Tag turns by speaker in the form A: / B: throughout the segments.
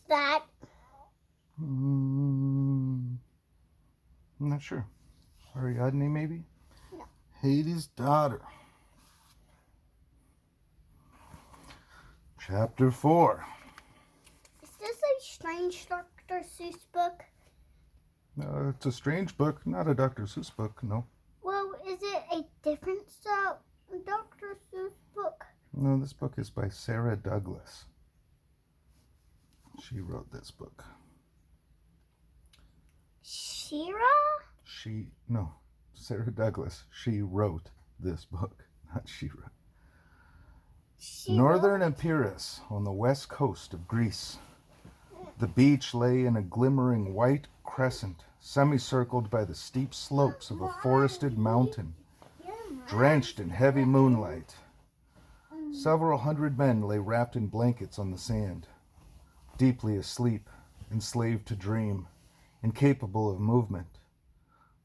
A: that?
B: I'm not sure. Ariadne, maybe?
A: No.
B: Hades' daughter. Chapter 4.
A: Is this a strange Dr. Seuss book?
B: It's a strange book, not a Dr. Seuss book, no.
A: Well, is it a different Dr. Seuss book?
B: No, this book is by Sara Douglas. She wrote this book. Sara Douglas. She wrote this book, not she wrote. Northern Epirus, on the west coast of Greece. The beach lay in a glimmering white crescent, semicircled by the steep slopes of a forested mountain, drenched in heavy moonlight. Several hundred men lay wrapped in blankets on the sand, deeply asleep, enslaved to dream, incapable of movement.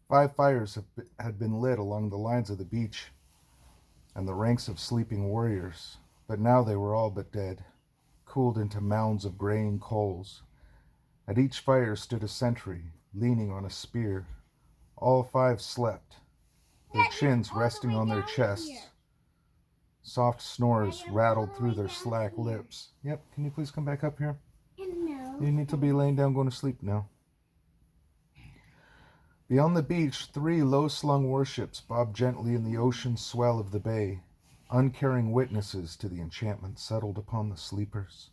B: 5 fires had been lit along the lines of the beach and the ranks of sleeping warriors, but now they were all but dead, cooled into mounds of graying coals. At each fire stood a sentry, leaning on a spear. All 5 slept, their chins resting on their chests. Soft snores rattled through their slack lips. Yep, can you please come back up here?
A: No.
B: You need to be laying down, going to sleep now. Beyond the beach, 3 low-slung warships bobbed gently in the ocean swell of the bay, uncaring witnesses to the enchantment settled upon the sleepers.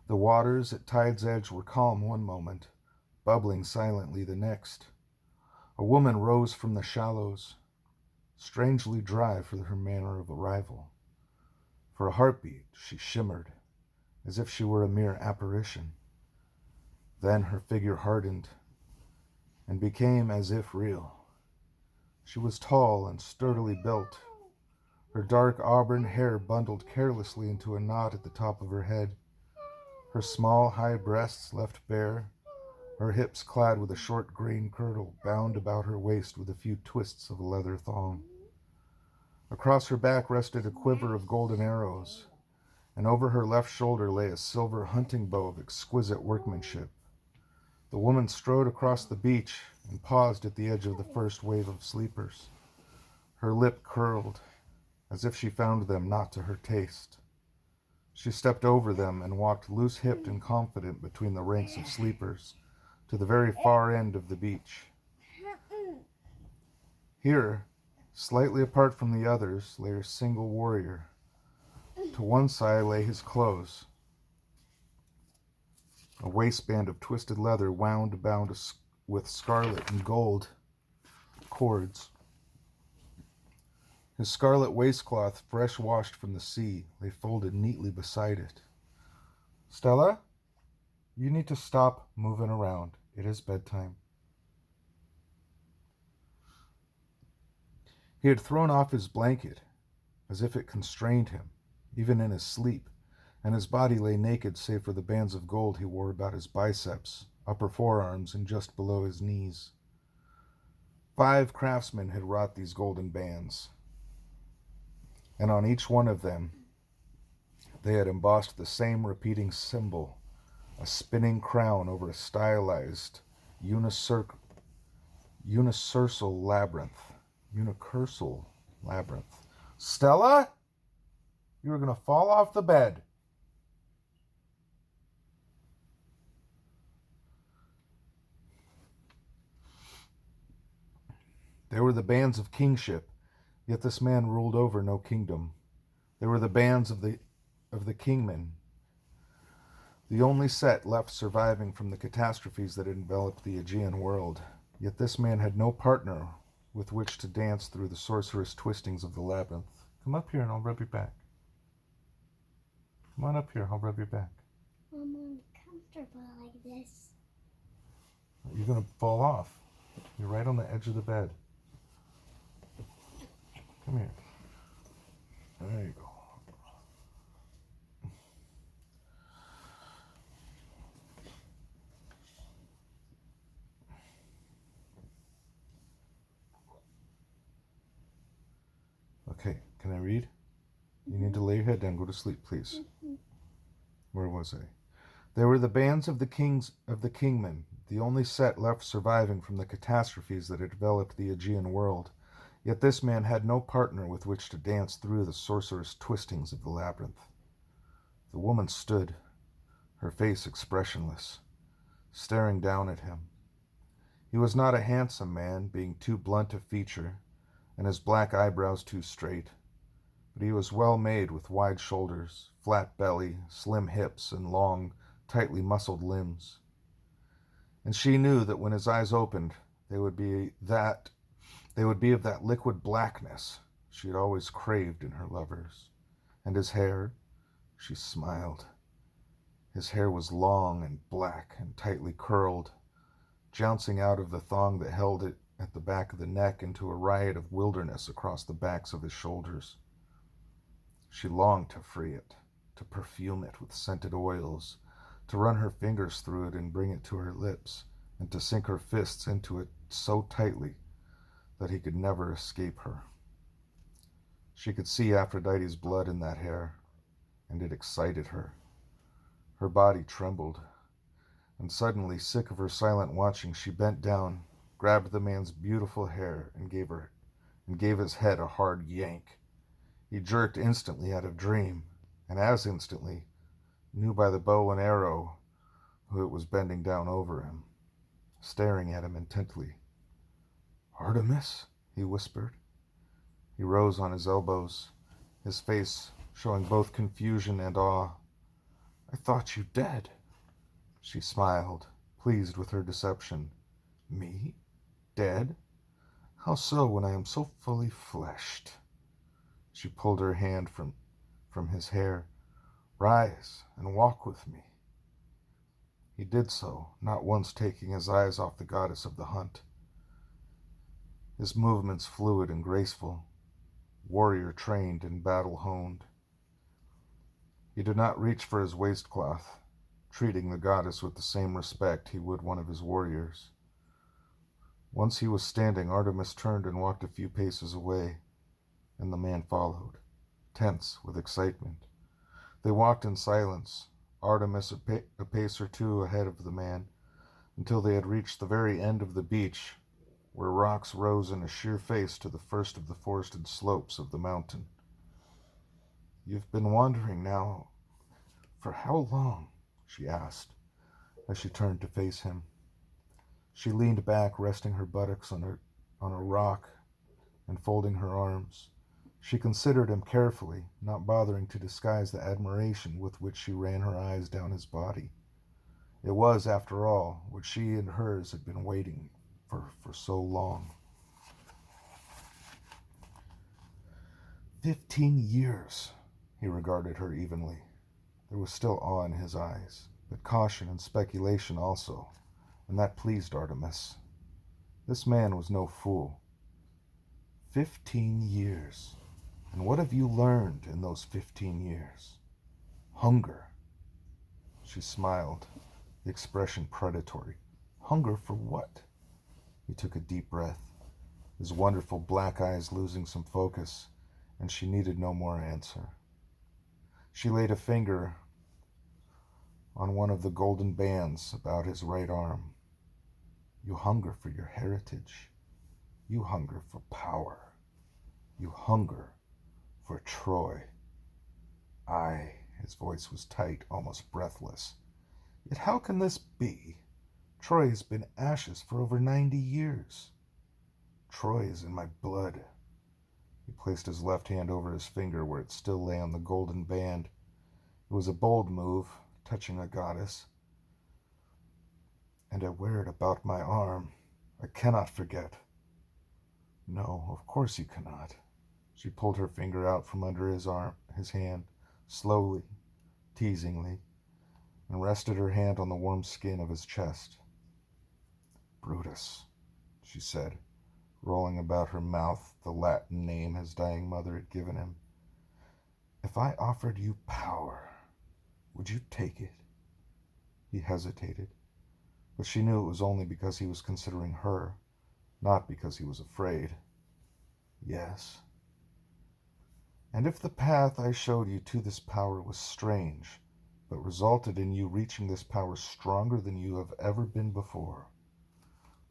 B: The waters at tide's edge were calm one moment, bubbling silently the next. A woman rose from the shallows, strangely dry for her manner of arrival. For a heartbeat, she shimmered, as if she were a mere apparition. Then her figure hardened and became as if real. She was tall and sturdily built, her dark auburn hair bundled carelessly into a knot at the top of her head, her small high breasts left bare, her hips clad with a short green girdle bound about her waist with a few twists of a leather thong. Across her back rested a quiver of golden arrows, and over her left shoulder lay a silver hunting bow of exquisite workmanship. The woman strode across the beach and paused at the edge of the first wave of sleepers. Her lip curled, as if she found them not to her taste. She stepped over them and walked loose-hipped and confident between the ranks of sleepers to the very far end of the beach. Here, slightly apart from the others, lay a single warrior. To one side lay his clothes, a waistband of twisted leather bound with scarlet and gold cords. His scarlet waistcloth, fresh washed from the sea, lay folded neatly beside it. Stella, you need to stop moving around. It is bedtime. He had thrown off his blanket, as if it constrained him, even in his sleep, and his body lay naked save for the bands of gold he wore about his biceps, upper forearms, and just below his knees. 5 craftsmen had wrought these golden bands, and on each one of them they had embossed the same repeating symbol, a spinning crown over a stylized unicursal labyrinth. Stella, you were going to fall off the bed. There were the bands of kingship, yet this man ruled over no kingdom. There were the bands of the kingmen, the only set left surviving from the catastrophes that enveloped the Aegean world. Yet this man had no partner with which to dance through the sorcerous twistings of the labyrinth. Come up here and I'll rub your back. Come on up here, I'll rub your back.
A: I'm uncomfortable like this.
B: You're going to fall off. You're right on the edge of the bed. Come here. There you go. Okay, can I read? You need to lay your head down, go to sleep, please. Where was I? They were the bands of the kingmen, the only set left surviving from the catastrophes that had developed the Aegean world. Yet this man had no partner with which to dance through the sorcerous twistings of the labyrinth. The woman stood, her face expressionless, staring down at him. He was not a handsome man, being too blunt of feature, and his black eyebrows too straight, but he was well made, with wide shoulders, flat belly, slim hips, and long, tightly muscled limbs. And she knew that when his eyes opened, they would be of that liquid blackness she had always craved in her lovers. And his hair, she smiled. His hair was long and black and tightly curled, jouncing out of the thong that held it at the back of the neck into a riot of wilderness across the backs of his shoulders. She longed to free it, to perfume it with scented oils, to run her fingers through it and bring it to her lips, and to sink her fists into it so tightly that he could never escape her. She could see Aphrodite's blood in that hair, and it excited her. Her body trembled, and suddenly, sick of her silent watching, she bent down, grabbed the man's beautiful hair, and gave his head a hard yank. He jerked instantly out of dream, and as instantly knew by the bow and arrow who it was bending down over him, staring at him intently. "Artemis?" he whispered. He rose on his elbows, his face showing both confusion and awe. "I thought you dead." She smiled, pleased with her deception. "Me? Dead? How so, when I am so fully fleshed?" She pulled her hand from his hair. "Rise and walk with me." He did so, not once taking his eyes off the goddess of the hunt. His movements fluid and graceful, warrior trained and battle honed. He did not reach for his waistcloth, treating the goddess with the same respect he would one of his warriors. Once he was standing, Artemis turned and walked a few paces away, and the man followed, tense with excitement. They walked in silence, Artemis a pace or two ahead of the man, until they had reached the very end of the beach, where rocks rose in a sheer face to the first of the forested slopes of the mountain. "You've been wandering now for how long?" she asked, as she turned to face him. She leaned back, resting her buttocks on a rock and folding her arms. She considered him carefully, not bothering to disguise the admiration with which she ran her eyes down his body. It was, after all, what she and hers had been waiting for so long. 15 years, he regarded her evenly. There was still awe in his eyes, but caution and speculation also, and that pleased Artemis. This man was no fool. 15 years. And what have you learned in those 15 years? Hunger. She smiled, the expression predatory. Hunger for what? He took a deep breath, his wonderful black eyes losing some focus, and she needed no more answer. She laid a finger on one of the golden bands about his right arm. You hunger for your heritage. You hunger for power. You hunger for Troy. Aye, his voice was tight, almost breathless. Yet how can this be? Troy has been ashes for over 90 years. Troy is in my blood. He placed his left hand over his finger where it still lay on the golden band. It was a bold move, touching a goddess. And I wear it about my arm. I cannot forget. No, of course you cannot. She pulled her finger out from under his hand, slowly, teasingly, and rested her hand on the warm skin of his chest. Brutus, she said, rolling about her mouth the Latin name his dying mother had given him. If I offered you power, would you take it? He hesitated, but she knew it was only because he was considering her, not because he was afraid. Yes. And if the path I showed you to this power was strange, but resulted in you reaching this power stronger than you have ever been before,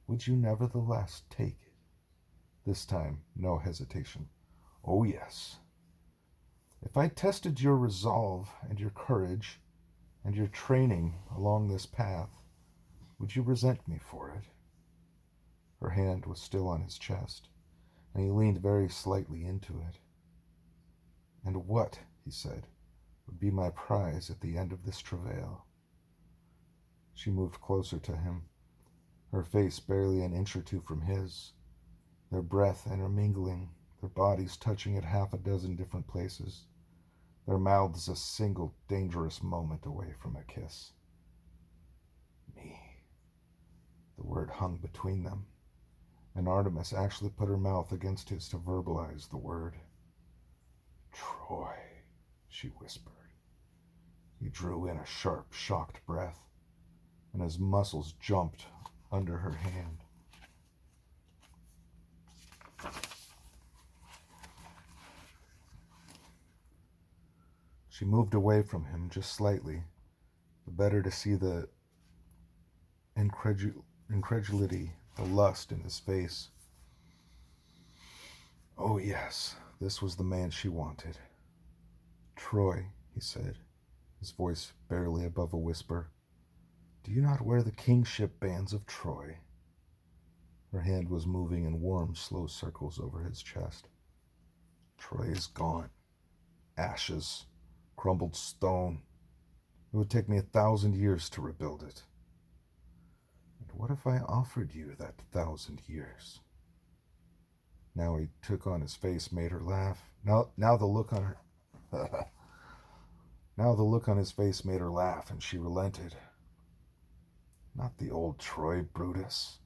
B: would you nevertheless take it? This time, no hesitation. Oh, yes. If I tested your resolve and your courage and your training along this path, would you resent me for it? Her hand was still on his chest, and he leaned very slightly into it. And what, he said, would be my prize at the end of this travail? She moved closer to him, her face barely an inch or two from his, their breath intermingling, their bodies touching at half a dozen different places, their mouths a single dangerous moment away from a kiss. Me. The word hung between them, and Artemis actually put her mouth against his to verbalize the word. Troy, she whispered. He drew in a sharp, shocked breath, and his muscles jumped under her hand. She moved away from him just slightly, the better to see the incredulity, the lust in his face. Oh, yes, this was the man she wanted. Troy, he said, his voice barely above a whisper, do you not wear the kingship bands of Troy? Her hand was moving in warm, slow circles over his chest. Troy is gone. Ashes. Crumbled stone. It would take me 1,000 years to rebuild it. And what if I offered you that 1,000 years? Now he took on his face, made her laugh. Now the look on her Now the look on his face made her laugh, and she relented. Not the old Troy, Brutus.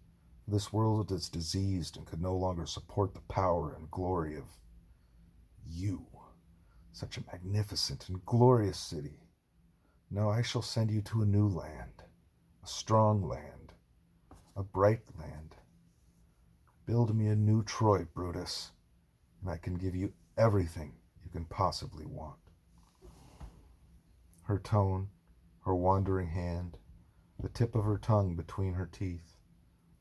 B: This world is diseased and could no longer support the power and glory of you. Such a magnificent and glorious city. No, I shall send you to a new land, a strong land, a bright land. Build me a new Troy, Brutus, and I can give you everything you can possibly want. Her tone, her wandering hand, the tip of her tongue between her teeth,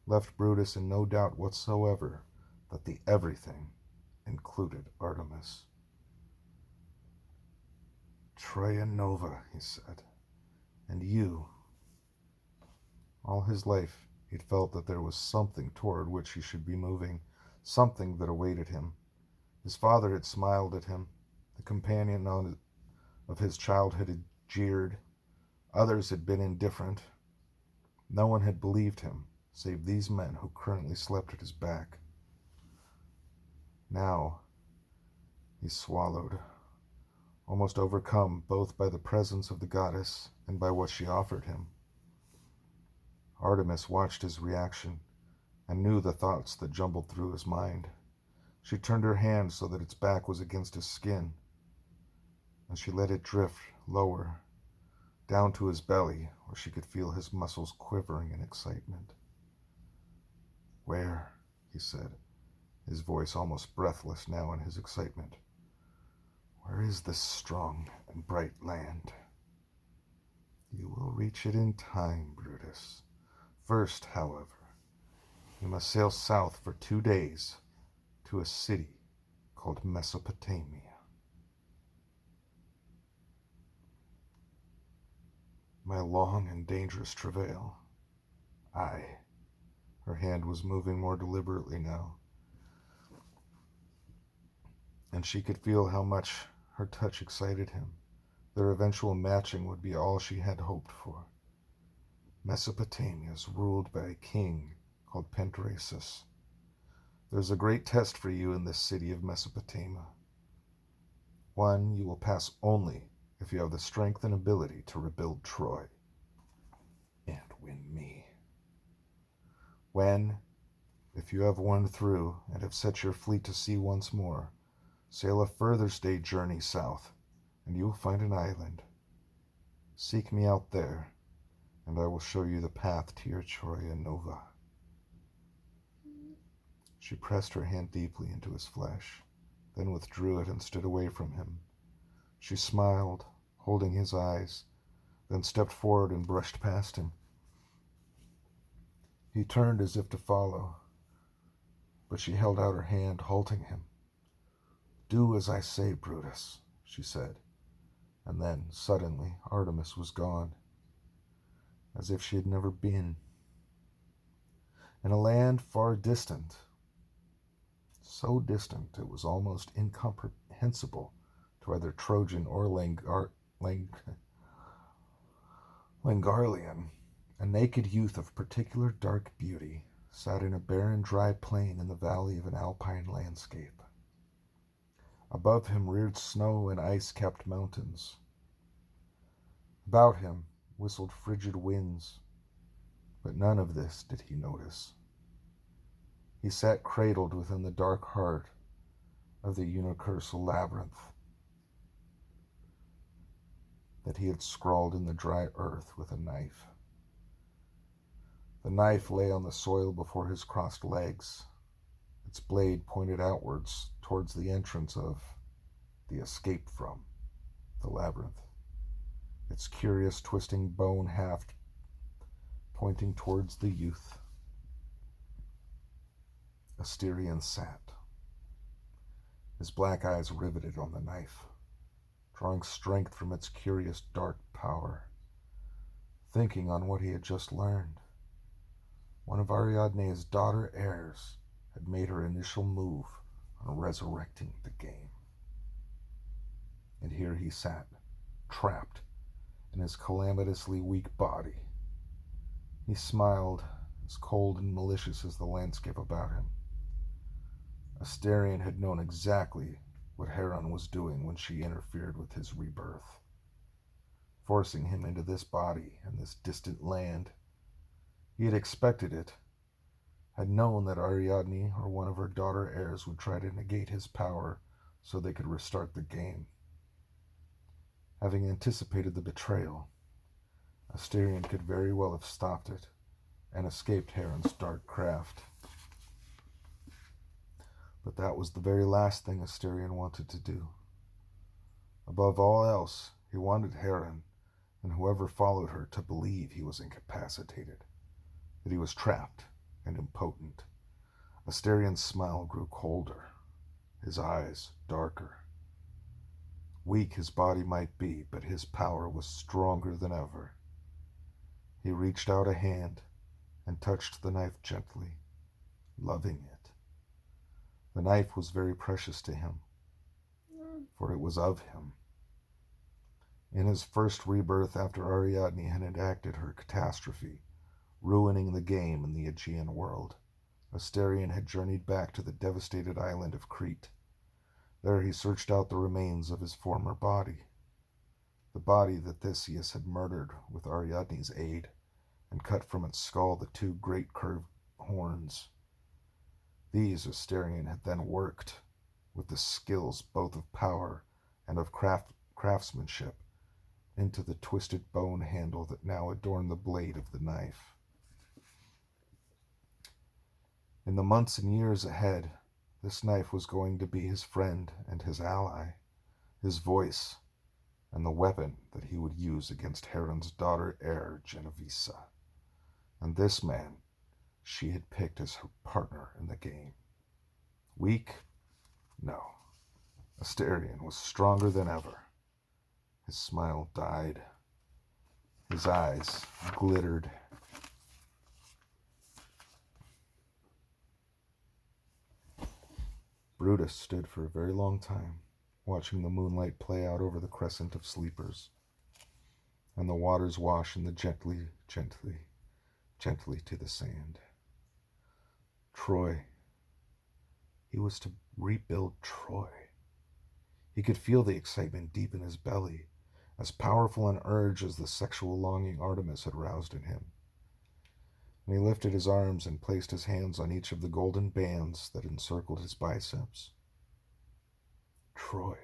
B: left Brutus in no doubt whatsoever that the everything included Artemis. Troia Nova, he said, and you. All his life he'd felt that there was something toward which he should be moving, something that awaited him. His father had smiled at him, the companion of his childhood had jeered, others had been indifferent. No one had believed him, save these men who currently slept at his back. Now he swallowed, almost overcome both by the presence of the goddess and by what she offered him. Artemis watched his reaction and knew the thoughts that jumbled through his mind. She turned her hand so that its back was against his skin, and she let it drift lower, down to his belly, where she could feel his muscles quivering in excitement. Where, he said, his voice almost breathless now in his excitement, where is this strong and bright land? You will reach it in time, Brutus. First, however, you must sail south for 2 days to a city called Mesopotamia. My long and dangerous travail. Aye. Her hand was moving more deliberately now, and she could feel how much her touch excited him. Their eventual matching would be all she had hoped for. Mesopotamia is ruled by a king called Penthrasus. There's a great test for you in this city of Mesopotamia. One you will pass only if you have the strength and ability to rebuild Troy and win me. When, if you have won through and have set your fleet to sea once more, sail a further stage journey south, and you will find an island. Seek me out there, and I will show you the path to your Troia Nova. She pressed her hand deeply into his flesh, then withdrew it and stood away from him. She smiled, holding his eyes, then stepped forward and brushed past him. He turned as if to follow, but she held out her hand, halting him. "Do as I say, Brutus," she said, and then, suddenly, Artemis was gone, as if she had never been. In a land far distant, so distant it was almost incomprehensible to either Trojan or Langarlian, a naked youth of particular dark beauty sat in a barren dry plain in the valley of an alpine landscape. Above him reared snow and ice-capped mountains. About him whistled frigid winds, but none of this did he notice. He sat cradled within the dark heart of the universal labyrinth that he had scrawled in the dry earth with a knife. The knife lay on the soil before his crossed legs, its blade pointed outwards towards the entrance of, the escape from, the labyrinth, its curious twisting bone haft pointing towards the youth. Asterion sat, his black eyes riveted on the knife, drawing strength from its curious dark power, thinking on what he had just learned. One of Ariadne's daughter heirs had made her initial move on resurrecting the game. And here he sat, trapped in his calamitously weak body. He smiled, as cold and malicious as the landscape about him. Asterion had known exactly what Heron was doing when she interfered with his rebirth, forcing him into this body and this distant land. He had expected it, had known that Ariadne or one of her daughter heirs would try to negate his power so they could restart the game. Having anticipated the betrayal, Asterion could very well have stopped it and escaped Heron's dark craft. But that was the very last thing Asterion wanted to do. Above all else, he wanted Heron and whoever followed her to believe he was incapacitated, that he was trapped and impotent. Asterion's smile grew colder, his eyes darker. Weak his body might be, but his power was stronger than ever. He reached out a hand and touched the knife gently, loving it. The knife was very precious to him, for it was of him. In his first rebirth after Ariadne had enacted her catastrophe, ruining the game in the Aegean world, Asterion had journeyed back to the devastated island of Crete. There he searched out the remains of his former body, the body that Theseus had murdered with Ariadne's aid, and cut from its skull the two great curved horns. These Asterion had then worked, with the skills both of power and of craftsmanship, into the twisted bone handle that now adorned the blade of the knife. In the months and years ahead, this knife was going to be his friend and his ally, his voice, and the weapon that he would use against Heron's daughter heir, Genovesa. And this man she had picked as her partner in the game. Weak? No. Asterion was stronger than ever. His smile died. His eyes glittered. Brutus stood for a very long time, watching the moonlight play out over the crescent of sleepers, and the waters wash in the gently to the sand. Troy. He was to rebuild Troy. He could feel the excitement deep in his belly, as powerful an urge as the sexual longing Artemis had roused in him. And he lifted his arms and placed his hands on each of the golden bands that encircled his biceps. Troy.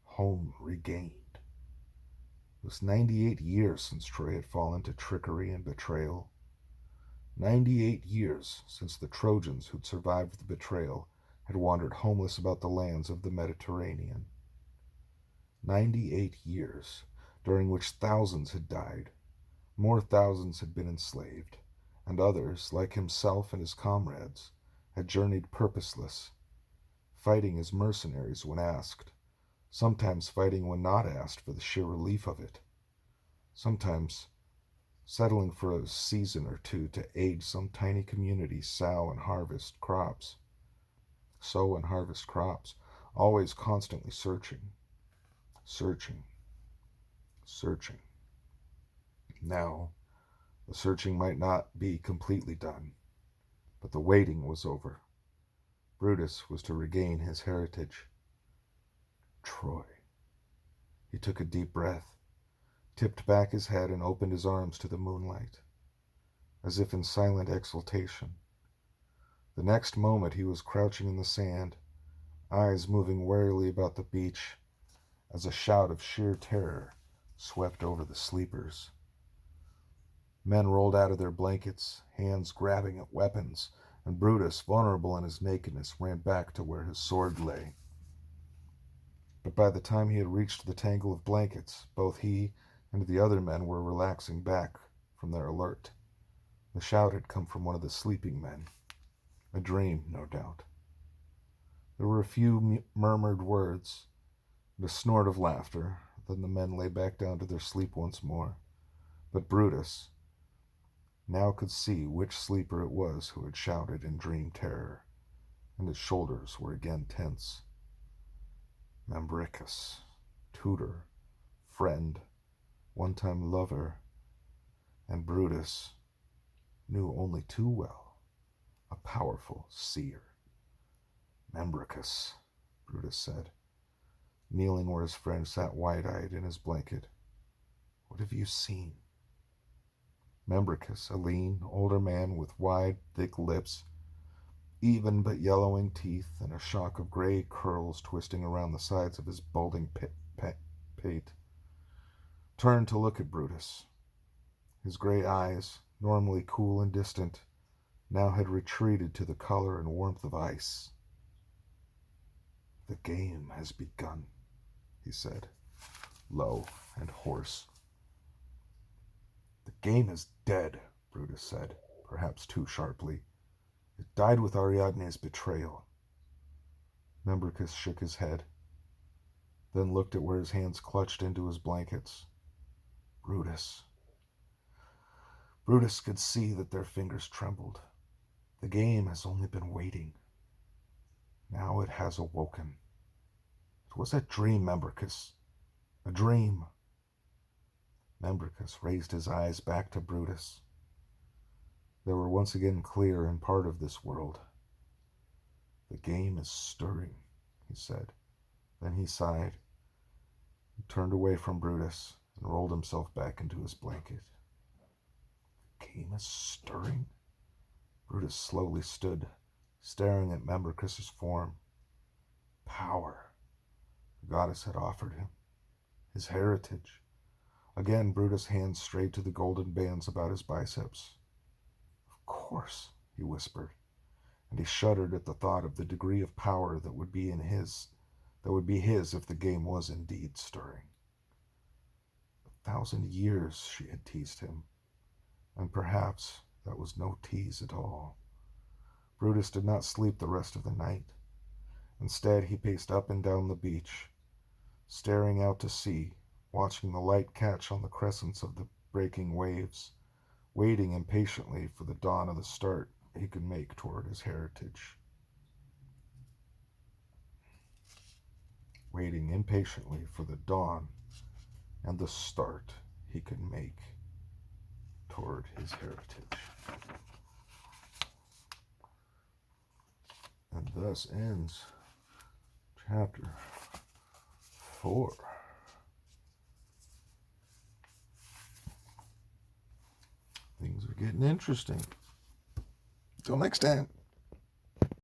B: Home regained. It was 98 years since Troy had fallen to trickery and betrayal. 98 years since the Trojans who'd survived the betrayal had wandered homeless about the lands of the Mediterranean. 98 years during which thousands had died. More thousands had been enslaved, and others, like himself and his comrades, had journeyed purposeless, fighting as mercenaries when asked, sometimes fighting when not asked for the sheer relief of it, sometimes settling for a season or two to aid some tiny community sow and harvest crops, always constantly searching. Now, the searching might not be completely done, but the waiting was over. Brutus was to regain his heritage. Troy. He took a deep breath, tipped back his head, and opened his arms to the moonlight, as if in silent exultation. The next moment he was crouching in the sand, eyes moving warily about the beach, as a shout of sheer terror swept over the sleepers. Men rolled out of their blankets, hands grabbing at weapons, and Brutus, vulnerable in his nakedness, ran back to where his sword lay. But by the time he had reached the tangle of blankets, both he and the other men were relaxing back from their alert. The shout had come from one of the sleeping men. A dream, no doubt. There were a few murmured words and a snort of laughter. Then the men lay back down to their sleep once more. But Brutus now could see which sleeper it was who had shouted in dream terror, and his shoulders were again tense. Membricus, tutor, friend, one-time lover, and Brutus knew only too well, a powerful seer. Membricus, Brutus said, kneeling where his friend sat wide-eyed in his blanket. What have you seen? Membricus, a lean, older man with wide, thick lips, even but yellowing teeth, and a shock of gray curls twisting around the sides of his balding pate, turned to look at Brutus. His gray eyes, normally cool and distant, now had retreated to the color and warmth of ice. The game has begun, he said, low and hoarse. The game is dead, Brutus said, perhaps too sharply. It died with Ariadne's betrayal. Membricus shook his head, then looked at where his hands clutched into his blankets. Brutus could see that their fingers trembled. The game has only been waiting. Now it has awoken. It was a dream, Membricus. A dream. Membricus raised his eyes back to Brutus. They were once again clear and part of this world. The game is stirring, he said. Then he sighed, and turned away from Brutus, and rolled himself back into his blanket. The game is stirring? Brutus slowly stood, staring at Membricus's form. Power, the goddess had offered him. His heritage. Again, Brutus' hands strayed to the golden bands about his biceps. Of course, he whispered, and he shuddered at the thought of the degree of power that would be his if the game was indeed stirring. 1,000 years, she had teased him, and perhaps that was no tease at all. Brutus did not sleep the rest of the night. Instead, he paced up and down the beach, staring out to sea, watching the light catch on the crescents of the breaking waves, waiting impatiently for the dawn of the start he could make toward his heritage. Waiting impatiently for the dawn and the start he could make toward his heritage. And thus ends chapter 4. Things are getting interesting. Till next time.